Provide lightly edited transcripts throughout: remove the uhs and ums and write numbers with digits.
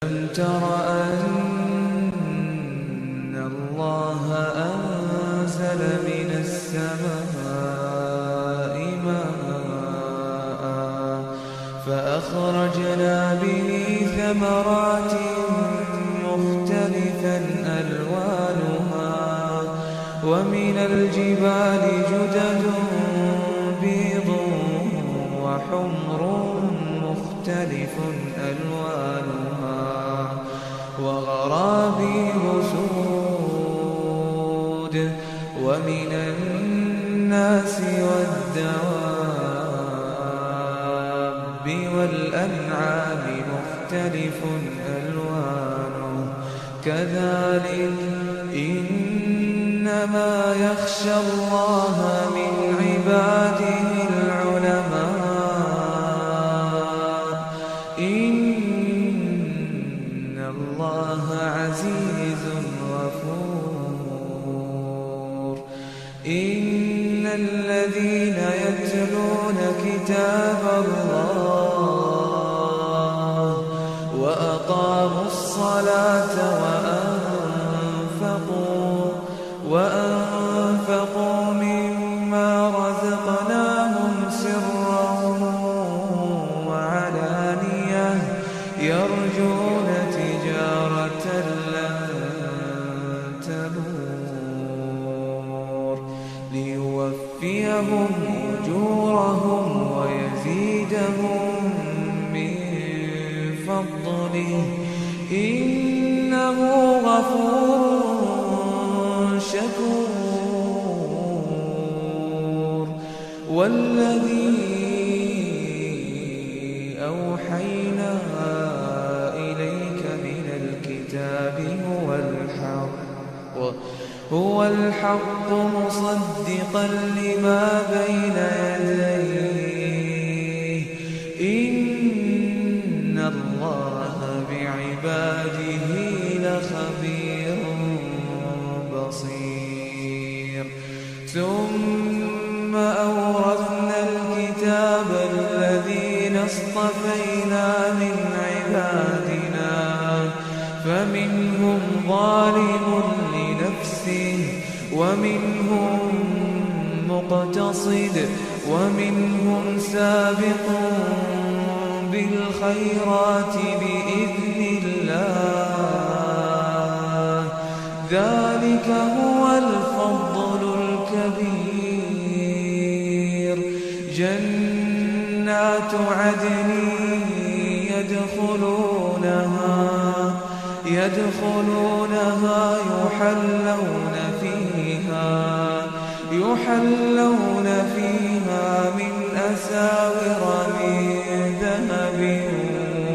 ألم تر أن الله أنزل من السماء ماء فأخرجنا به ثمرات مختلفا ألوانها ومن الجبال جدد بيض وحمر مختلف ألوانها وغرابيب سود ومن الناس والدواب والأنعام مختلف ألوانه كذلك إنما يخشى الله من عباده العلماء إن الله عزيز غفور إن الذين يتلون كتاب الله وأقاموا الصلاة وأنفقوا مما رزقناهم سرا وعلانية يرجون تجارة لن تبور ليوفيهم أجورهم ويزيدهم من فضله إنه غفور شكور والذي أوحينا إليك من الكتاب هو الحق مصدقا لما بين يديه إن الله بعباده لخبير بصير ثم أورثنا الكتاب الذين اصطفينا من عبادنا فمنهم ظالم لنفسه ومنهم مقتصد ومنهم سابق بالخيرات بإذن الله ذلك هو الفضل الكبير جنات عدن يدخلونها يحلون فيها من أساور من ذهب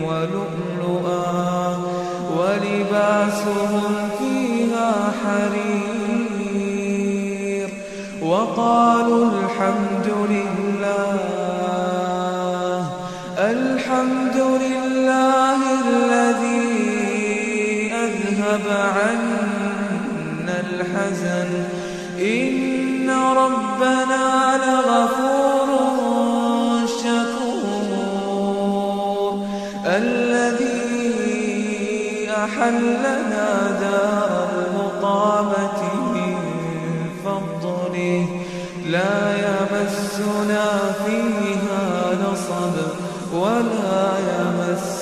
ولؤلؤا ولباسهم فيها حرير وقالوا الحمد لله الذي أذهب عنا الحزن إن ربنا لغفور شكور الذي أحلنا دار المقامة من فضله لا يمسنا فيها نصب ولا يمسنا